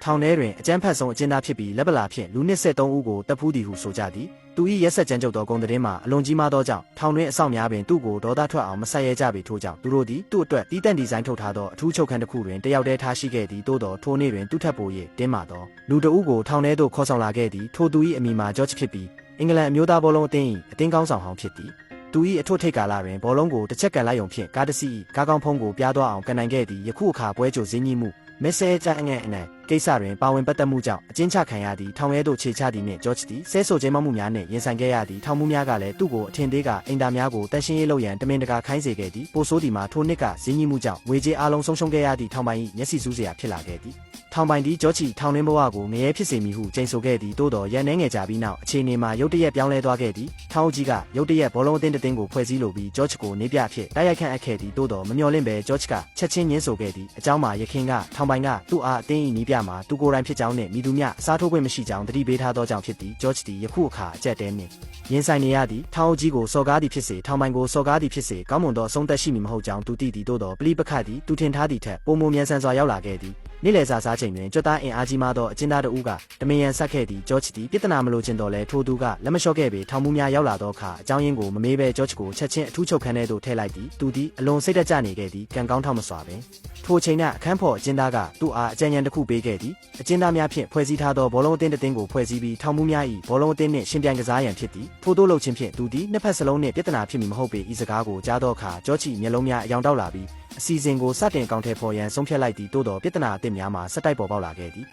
ထောင်ထဲတွင်အကြမ်းဖက်ဆုံးအကျဉ်းသားဖြစ်ပြီးလက်ပလာဖြင့်လူ23ဦးကိုတပ်ဖူးသည်ဟုဆိုကြသည်သူ၏ရက်ဆက်ကြမ်းကြုတ်သောဂုဏ်သတင်းမှာအလွန်ကြီးမားသောကြောင့်ထောင်တွင်အဆောင်များပင်သူ့ကိုဒေါသထွက်အောင်မဆက်ရဲကြပေထို့ကြောင့်သူတို့သည်သူ့အတွက်တီးတန့်ဒီဇိုင်းထုတ်ထားသောအထူးချုပ်ခန်းတစ်ခုတွင်တယောက်တည်းထားရှိခဲ့သည်သို့သောထိုနေ့တွင်သူ့ထပ်ပို၍တင်းမာသောလူတဦးကိုထောင်ထဲသို့ခေါ်ဆောင်လာခဲ့သည်ထိုသူ၏အမည်မှာဂျော့ချ်ဖြစ်ပြီးအင်္ဂလန်အမျိုးသားဘောလုံးအသင်း၏အသင်းကောင်းဆောင်ဟောင်းဖြစ်သည်သူ၏အထွတ်ထိပ်ကာလတွင်ဘောလုံးကိုတစ်ချက်ကန်လိုက်ရုံဖြင့်ကားတစ်စီး၏ကားကောင်းဖုံးကိုပြားသွားအောင်ကန်နိုင်ခဲ့သည်ယခုအခါပွဲကြိုဈေးကြီးမှုမက်ဆဲကြအငဲ့အနံကိစ္စတွင်ပါဝင်ပတ်သက်မှုကြောင့်အကျဉ်းချခံရသည့်ထောင်ရဲသို့ခြေချသည်နှင့်ဂျော့ချ်သည်ဆဲဆိုခြင်းမမှုများနှင့်ရင်ဆိုင်ခဲ့ရသည့်ထောင်မှုများကလည်းသူ့ကိုအထင်သေးကအင်တာများကိုတန်ရှင်းရေးလုပ်ရန်တမင်တကာခိုင်းစေခဲ့သည်ပိုဆိုးသည်မှာထိုနှစ်ကဈေးကြီးမှုကြောင့်ငွေကြေးအလုံးဆုံးရှုံးခဲ့ရသည့်ထောင်ပိုင်၏မျက်စိစူးစရာဖြစ်လာခဲ့သည်ထောင်ပိုင်သည်ဂျော့ချ်ထောင်တွင်းဘဝကိုငရဲဖြစ်စေမည်ဟုကြိမ်ဆိုခဲ့သည်သို့တော်ရန်နှဲငယ်ကြပြီးနောက်အခြေအနေမှာရုတ်တရက်ပြောင်းလဲသွားခဲ့သည်ထောင်အုပ်ကြီးကရုတ်တရက်ဘောလုံးအသင်းတစ်သင်းကိုဖွဲ့စည်းလိုပြီးဂျော့ချ်ကိုနေပြဖြစ်တိုက်ရိုက်ခန့်အပ်ခဲ့သည်သို့တော်မမျှော်လင့်ပဲဂျော့ချ်ကချက်ချင်းညှင်းဆိုခဲ့သည်အကြောင်းမှာရခင်ကထောင်ပိုင်ကသူ့အားအသင်း၏နီးပြမှာသူကိုယ်တိုင်ဖြစ်ကြောင်းနှင့်မိသူမျှအစားထိုးခွင့်မရှိကြောင်းတတိပေးထားသောကြောင့်ဖြစ်သည်ဂျော့ချ်သည်ယခုအခါအကျက်တဲနှင့်ရင်ဆိုင်နေရသည်ထောင်အုပ်ကြီးကိုစော်ကားသည်ဖြစ်စေထောင်ပိုင်ကိုစော်ကားသည်ဖြစ်စေကောင်းမွန်သောအဆုံးသက်ရှိမည်မဟုတ်ကြောင်းသူသိသည်သို့တော်ပဋိပက္ခသည်သူထင်ထားသည့်ထက်ပိုမိုမြန်ဆန်စွာရောက်လာခဲ့သည်နေ့လယ်စာစားချိန်တွင်ကြွတ်သားအင်အားကြီးမားသောအကျဉ်းသားတဦးကတမင်ရန်ဆက်ခဲ့သည့်ဂျော့ချ်သည်ပြဿနာမလိုချင်တော်လဲထိုသူကလက်မလျှော့ခဲ့ပေထောင်မှုများရောက်လာသောအခါအကြောင်းရင်းကိုမမေးဘဲဂျော့ချ်ကိုချက်ချင်းအထူးချုပ်ခန်းထဲသို့ထည့်လိုက်သည်သူသည်အလွန်စိတ်တက်ကြနေခဲ့သည်ကံကောင်းထောက်မစွာပင်ထိုအချိန်၌အခန်းဖော်အကျဉ်းသားကသူ့အားအကြံဉာဏ်တစ်ခုပေးခဲ့သည်အကျဉ်းသားများဖြင့်ဖွဲ့စည်းထားသောဘောလုံးအသင်းတစ်သင်းကိုဖွဲ့စည်းပြီးထောင်မှုများ၏ဘောလုံးအသင်းနှင့်ရှင်ပြိုင်ကစားရန်ဖြစ်သည်ထို့သို့လုပ်ခြင်းဖြင့်သူသည်နှစ်ဖက်စလုံးနှင့်ပြဿနာဖြစ်မည်မဟုတ်ပေဤစကားကိုကြားသောအခါဂျော့ချ်မျက်လုံးများအယောင်တောက်လာပြီးအစီအစဉ်ကိုစတင်အကောင်အထည်ဖော်ရန်ဆုံးဖြတ်လိုက်သည်သို့တော်ပြဿနာအသစ်များမှာဆက်တိုက်ပေါ်ပေါက်လာခဲ့သည်